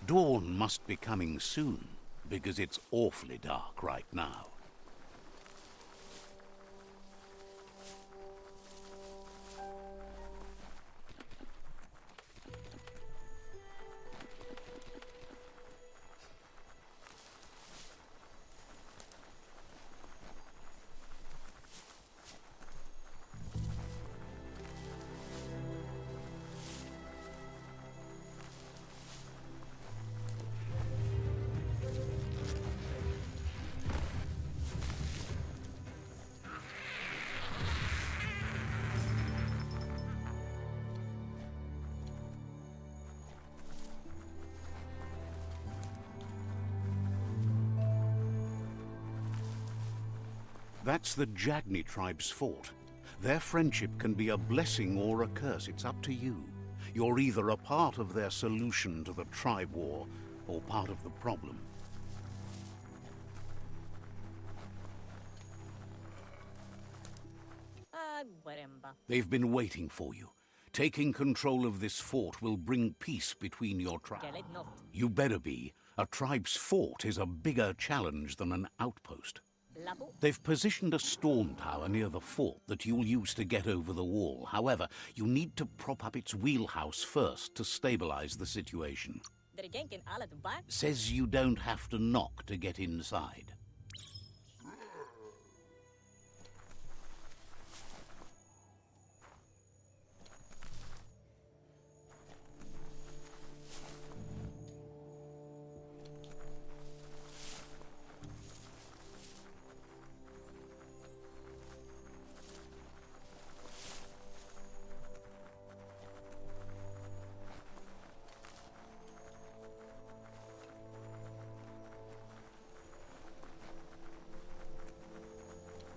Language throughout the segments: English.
Dawn must be coming soon, because it's awfully dark right now. That's the Jagni tribe's fort. Their friendship can be a blessing or a curse. It's up to you. You're either a part of their solution to the tribe war, or part of the problem. They've been waiting for you. Taking control of this fort will bring peace between your tribes. You better be. A tribe's fort is a bigger challenge than an outpost. They've positioned a storm tower near the fort that you'll use to get over the wall. However, you need to prop up its wheelhouse first to stabilize the situation. Says you don't have to knock to get inside.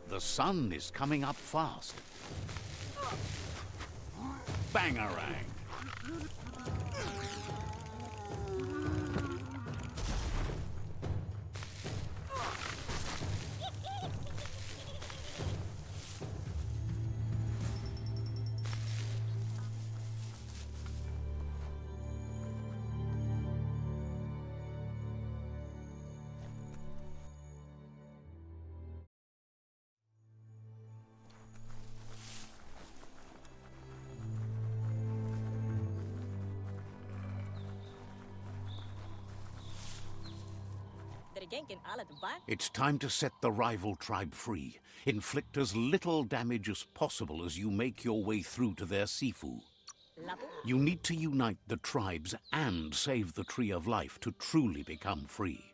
The sun is coming up fast. Bangarang! It's time to set the rival tribe free. Inflict as little damage as possible as you make your way through to their Sifu. You need to unite the tribes and save the Tree of Life to truly become free.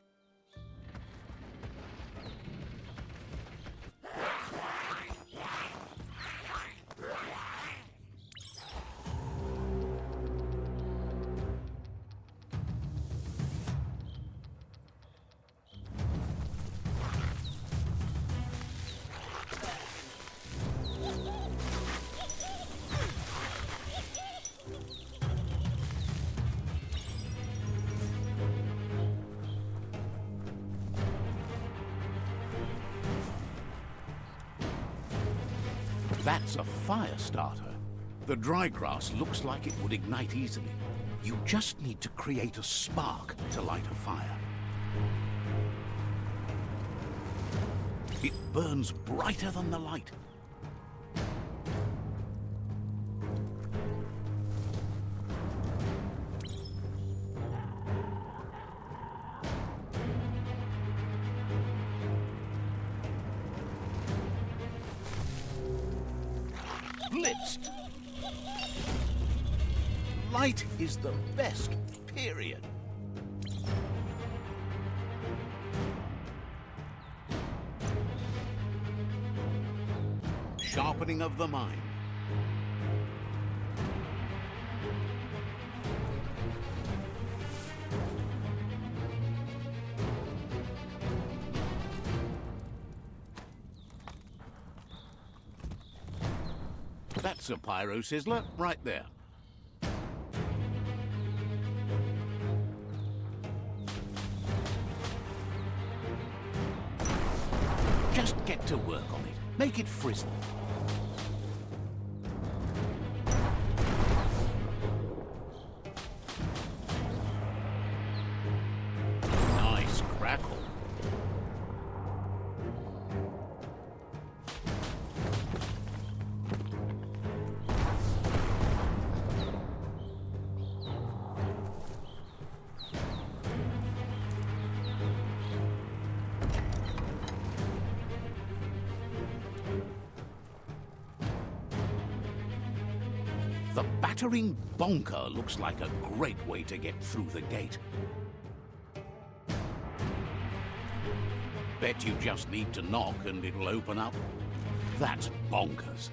That's a fire starter. The dry grass looks like it would ignite easily. You just need to create a spark to light a fire. It burns brighter than the light. Blitzed. Light is the best, period. Sharpening of the mind. That's a pyro sizzler right there. Just get to work on it. Make it frizzle. The battering bonker looks like a great way to get through the gate. Bet you just need to knock and it'll open up. That's bonkers.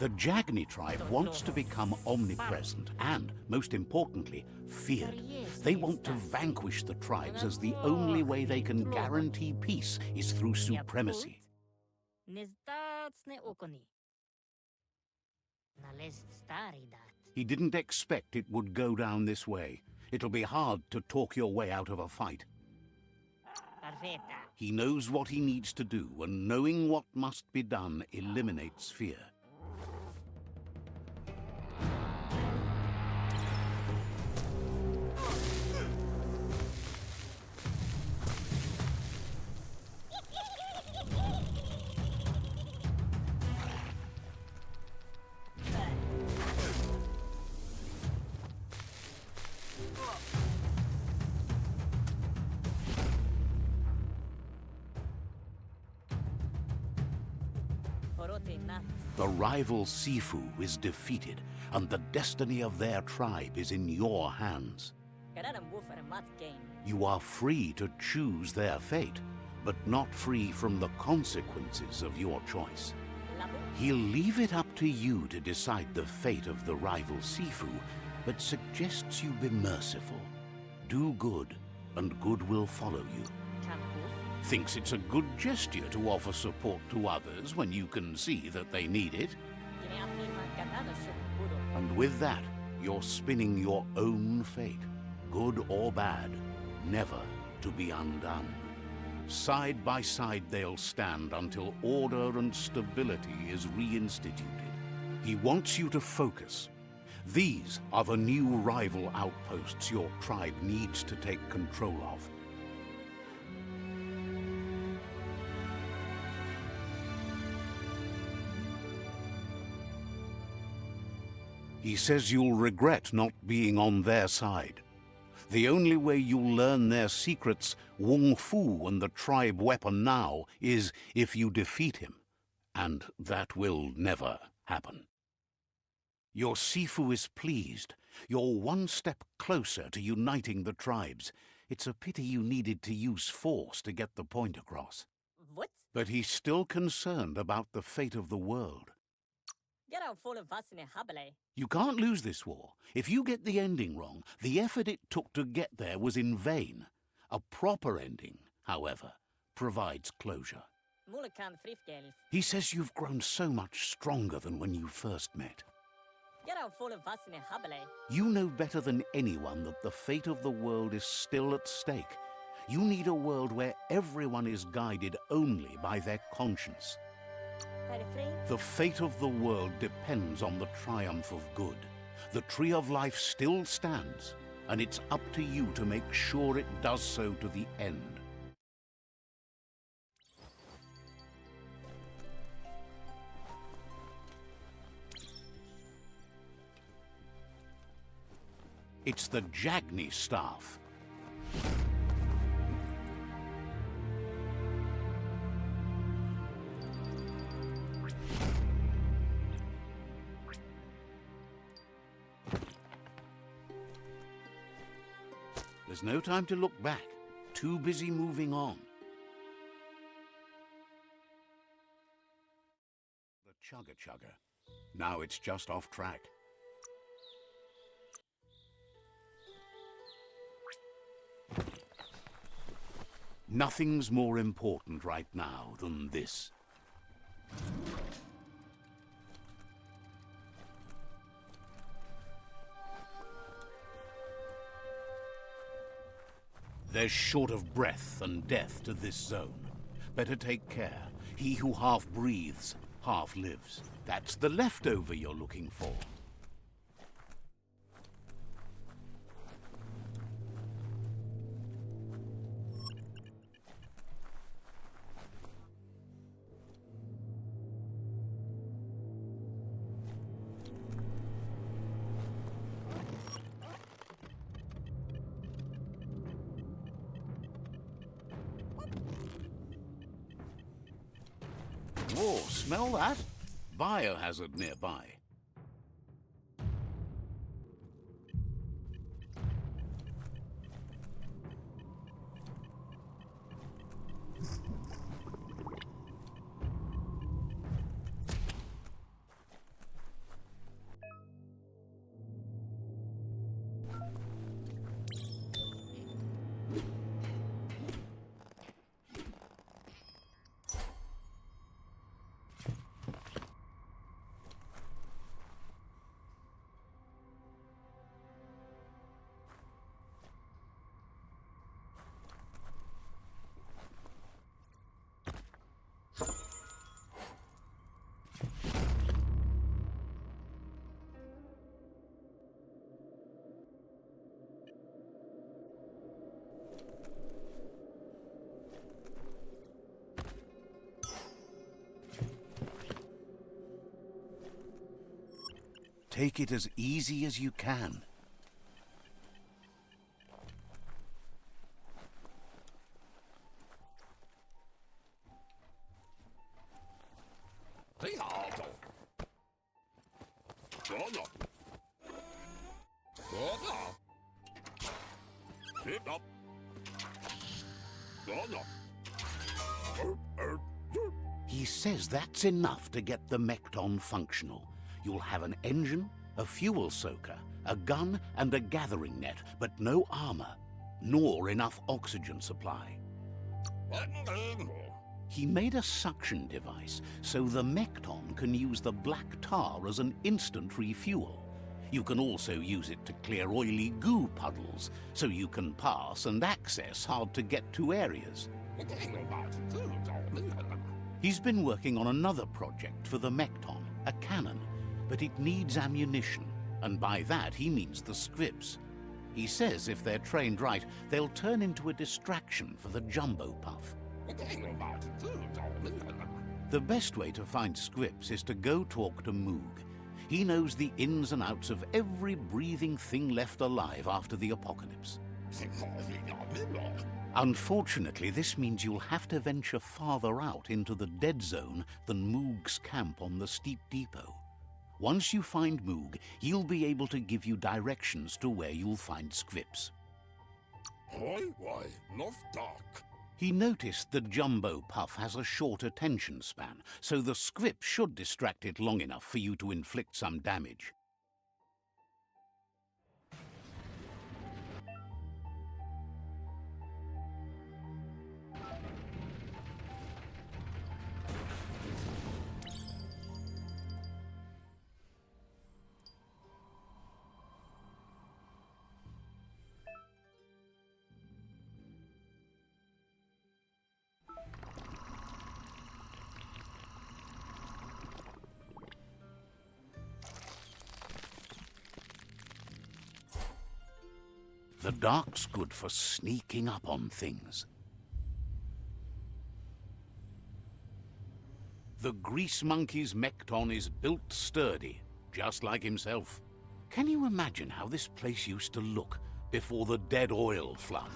The Jagni tribe wants to become omnipresent and, most importantly, feared. They want to vanquish the tribes as the only way they can guarantee peace is through supremacy. He didn't expect it would go down this way. It'll be hard to talk your way out of a fight. He knows what he needs to do, and knowing what must be done eliminates fear. The rival Sifu is defeated, and the destiny of their tribe is in your hands. You are free to choose their fate, but not free from the consequences of your choice. He'll leave it up to you to decide the fate of the rival Sifu, but suggests you be merciful. Do good, and good will follow you. Thinks it's a good gesture to offer support to others when you can see that they need it. And with that, you're spinning your own fate, good or bad, never to be undone. Side by side they'll stand until order and stability is reinstituted. He wants you to focus. These are the new rival outposts your tribe needs to take control of. He says you'll regret not being on their side. The only way you'll learn their secrets, Wung Fu and the tribe weapon now, is if you defeat him. And that will never happen. Your Sifu is pleased. You're one step closer to uniting the tribes. It's a pity you needed to use force to get the point across. What? But he's still concerned about the fate of the world. You can't lose this war. If you get the ending wrong, the effort it took to get there was in vain. A proper ending, however, provides closure. He says you've grown so much stronger than when you first met. You know better than anyone that the fate of the world is still at stake. You need a world where everyone is guided only by their conscience. The fate of the world depends on the triumph of good. The tree of life still stands, and it's up to you to make sure it does so to the end. It's the Jagni staff. There's no time to look back. Too busy moving on. The chugger. Now it's just off track. Nothing's more important right now than this. There's short of breath and death to this zone. Better take care. He who half breathes, half lives. That's the leftover you're looking for. Oh, smell that? Biohazard nearby. Take it as easy as you can. He says that's enough to get the Mekton functional. You'll have an engine, a fuel soaker, a gun, and a gathering net, but no armor, nor enough oxygen supply. He made a suction device so the Mekton can use the black tar as an instant refuel. You can also use it to clear oily goo puddles, so you can pass and access hard-to-get-to areas. He's been working on another project for the Mekton, a cannon, but it needs ammunition, and by that he means the scripts. He says if they're trained right, they'll turn into a distraction for the jumbo puff. The best way to find scripts is to go talk to Moog. He knows the ins and outs of every breathing thing left alive after the apocalypse. Unfortunately, this means you'll have to venture farther out into the dead zone than Moog's camp on the steep depot. Once you find Moog, he'll be able to give you directions to where you'll find scripts. He noticed the jumbo puff has a short attention span, so the script should distract it long enough for you to inflict some damage. The dark's good for sneaking up on things. The grease monkey's Mekton is built sturdy, just like himself. Can you imagine how this place used to look before the dead oil flood?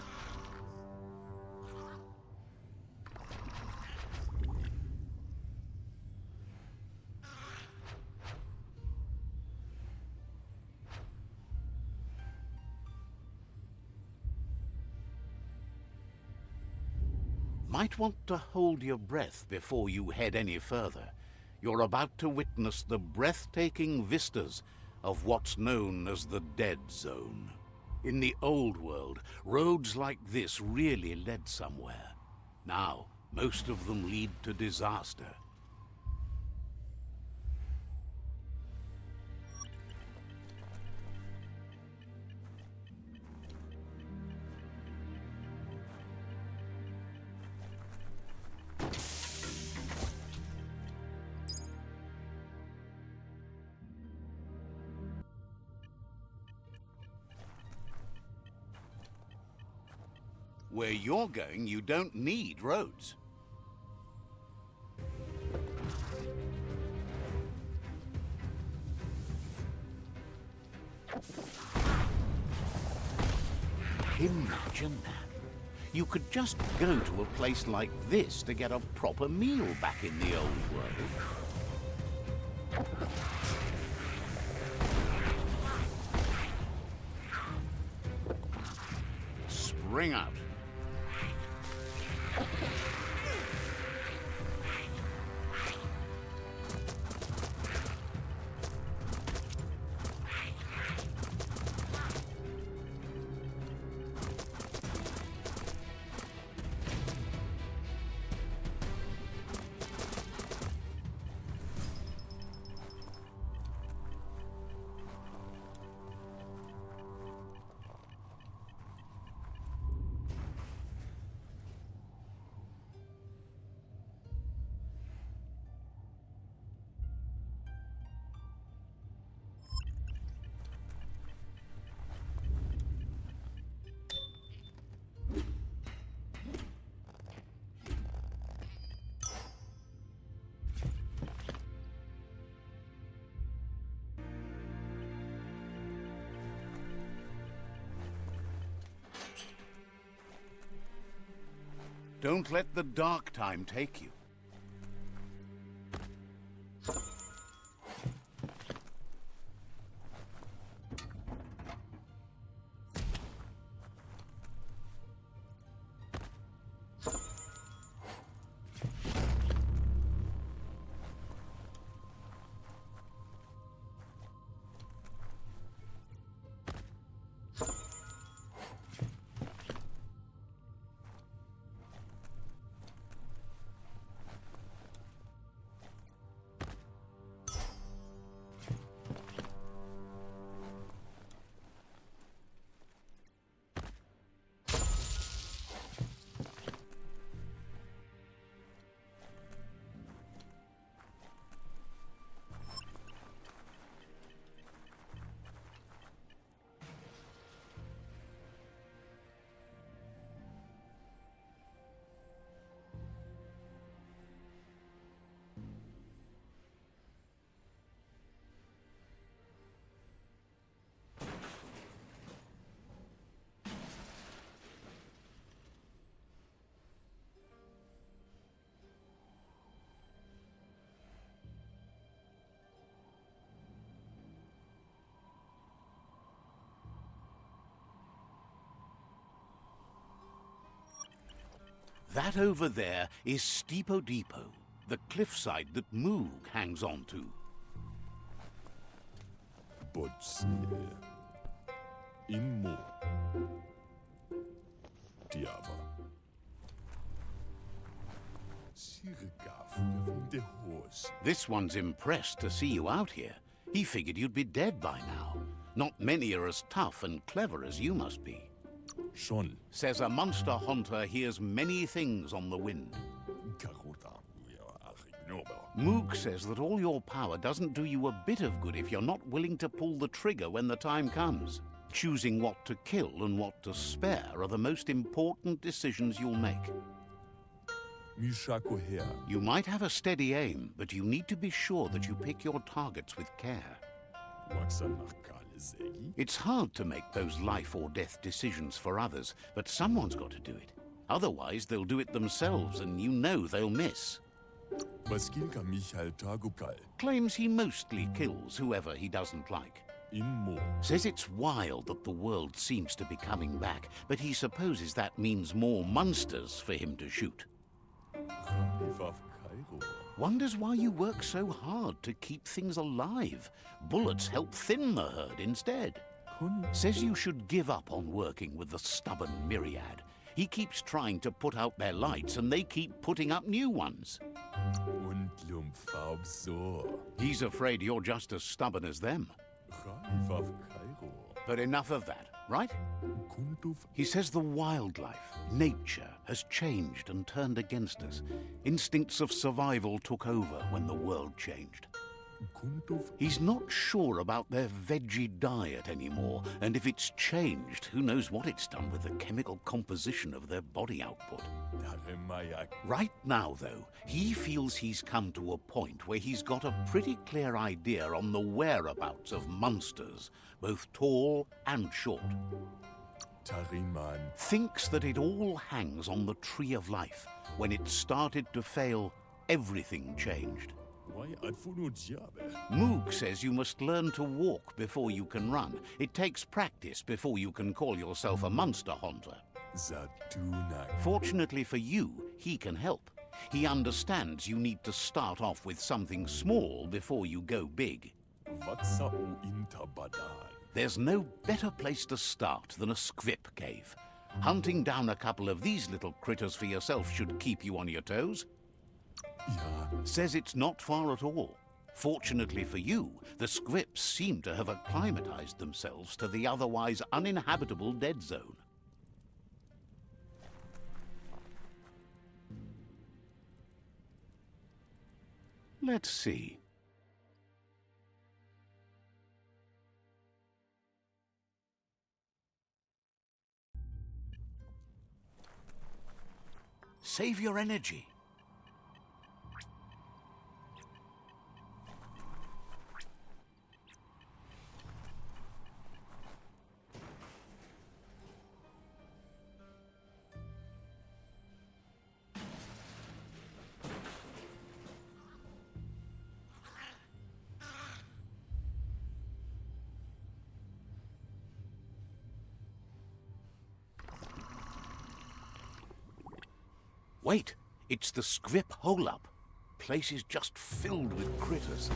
Might want to hold your breath before you head any further. You're about to witness the breathtaking vistas of what's known as the Dead Zone. In the old world, roads like this really led somewhere. Now, most of them lead to disaster. Where you're going, you don't need roads. Imagine that. You could just go to a place like this to get a proper meal back in the old world. Spring out. Don't let the dark time take you. That over there is Steepo Depot, the cliffside that Moog hangs on to. This one's impressed to see you out here. He figured you'd be dead by now. Not many are as tough and clever as you must be. Schon. Says a monster hunter hears many things on the wind. Moog says that all your power doesn't do you a bit of good if you're not willing to pull the trigger when the time comes. Choosing what to kill and what to spare are the most important decisions you'll make. You might have a steady aim, but you need to be sure that you pick your targets with care. It's hard to make those life or death decisions for others, but someone's got to do it. Otherwise, they'll do it themselves, and you know they'll miss. Claims he mostly kills whoever he doesn't like. Says it's wild that the world seems to be coming back, but he supposes that means more monsters for him to shoot. Wonders why you work so hard to keep things alive. Bullets help thin the herd instead. Says you should give up on working with the stubborn myriad. He keeps trying to put out their lights and they keep putting up new ones. He's afraid you're just as stubborn as them. But enough of that, right? He says the wildlife, nature, has changed and turned against us. Instincts of survival took over when the world changed. He's not sure about their veggie diet anymore, and if it's changed, who knows what it's done with the chemical composition of their body output. Right now, though, he feels he's come to a point where he's got a pretty clear idea on the whereabouts of monsters, both tall and short. Thinks that it all hangs on the tree of life. When it started to fail, everything changed. Moog says you must learn to walk before you can run. It takes practice before you can call yourself a monster hunter. Fortunately for you, he can help. He understands you need to start off with something small before you go big. There's no better place to start than a squip cave. Hunting down a couple of these little critters for yourself should keep you on your toes. Says it's not far at all. Fortunately for you, the squips seem to have acclimatized themselves to the otherwise uninhabitable dead zone. Let's see. Save your energy. Wait, it's the squip hole-up. Place is just filled with critters.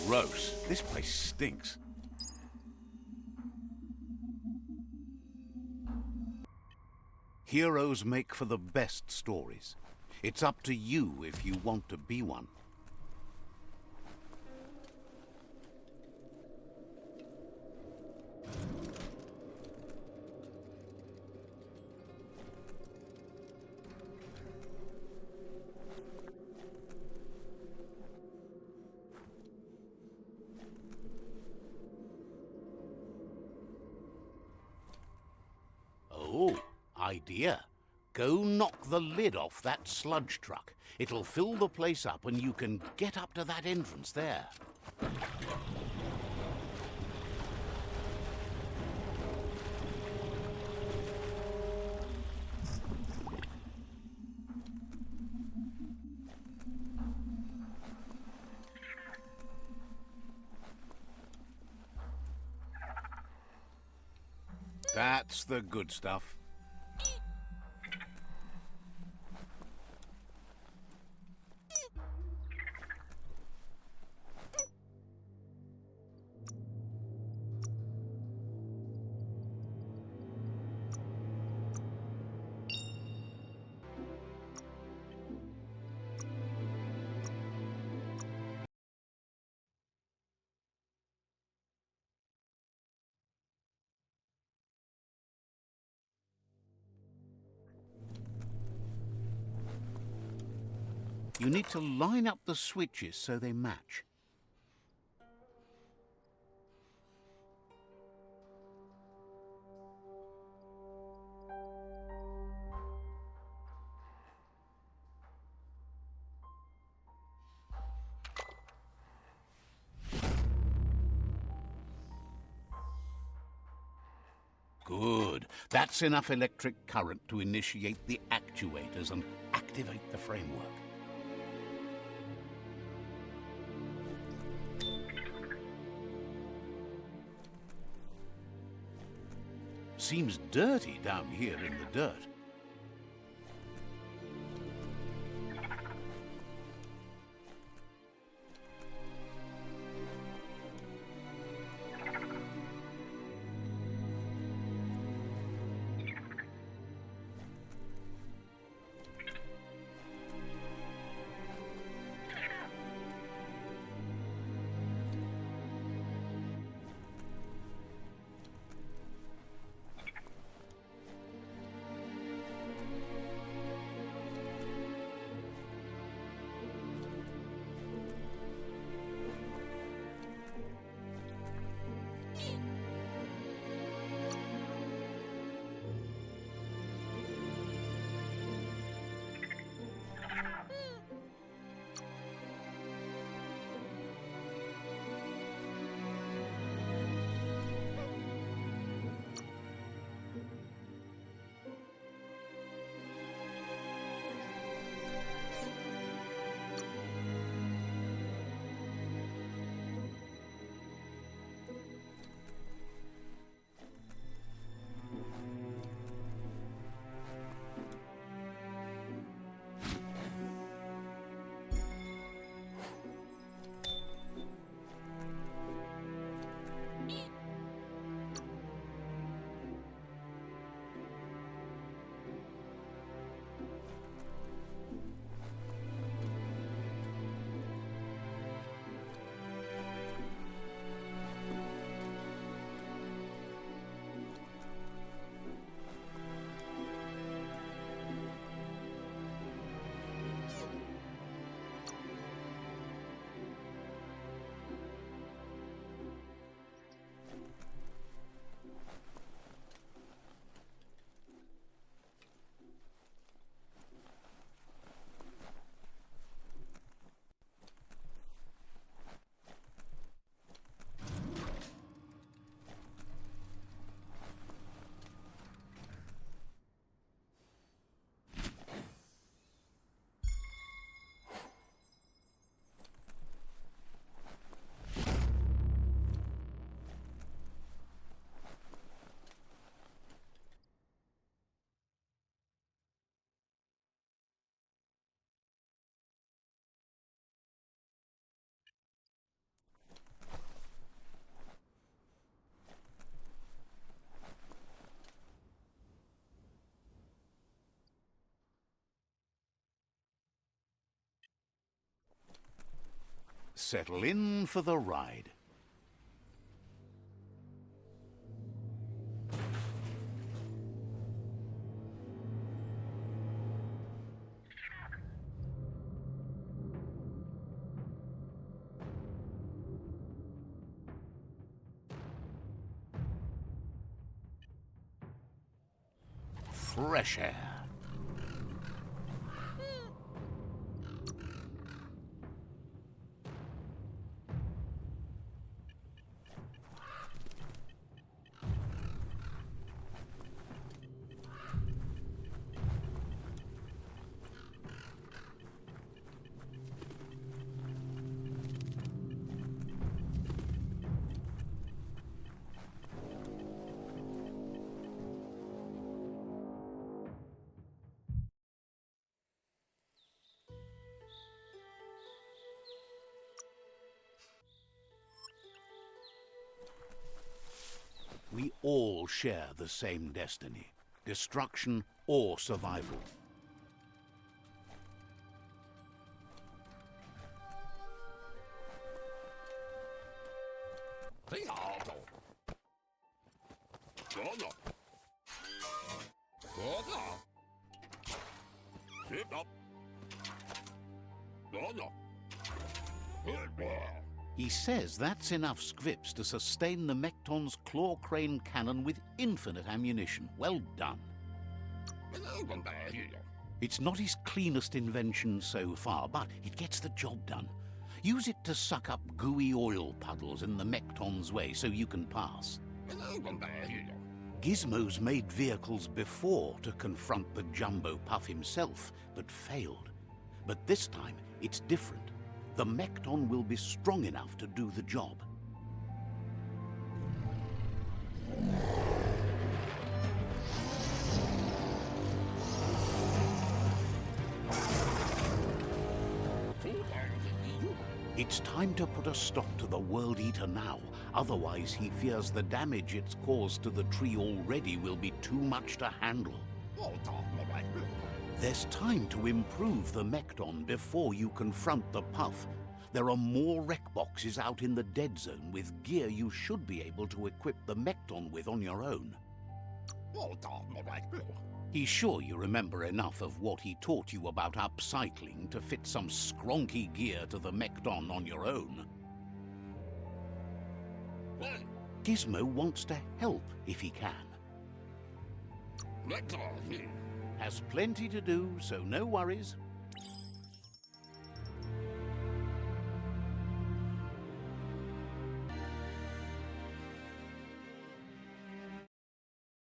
Gross. This place stinks. Heroes make for the best stories. It's up to you if you want to be one. Oh, idea. Go knock the lid off that sludge truck. It'll fill the place up and you can get up to that entrance there. That's the good stuff. You need to line up the switches so they match. Good. That's enough electric current to initiate the actuators and activate the framework. Seems dirty down here in the dirt. Settle in for the ride. Fresh air. We all share the same destiny, destruction or survival. He says that's enough scripts to sustain the Mekton's claw crane cannon with infinite ammunition. Well done. It's not his cleanest invention so far, but it gets the job done. Use it to suck up gooey oil puddles in the Mekton's way so you can pass. Gizmo's made vehicles before to confront the Jumbo Puff himself, but failed. But this time, it's different. The Mekton will be strong enough to do the job. It's time to put a stop to the World Eater now. Otherwise, he fears the damage it's caused to the tree already will be too much to handle. There's time to improve the Mekton before you confront the Puff. There are more wreck boxes out in the dead zone with gear you should be able to equip the Mekton with on your own. He's sure you remember enough of what he taught you about upcycling to fit some skronky gear to the Mekton on your own. Gizmo wants to help if he can. Has plenty to do, so no worries.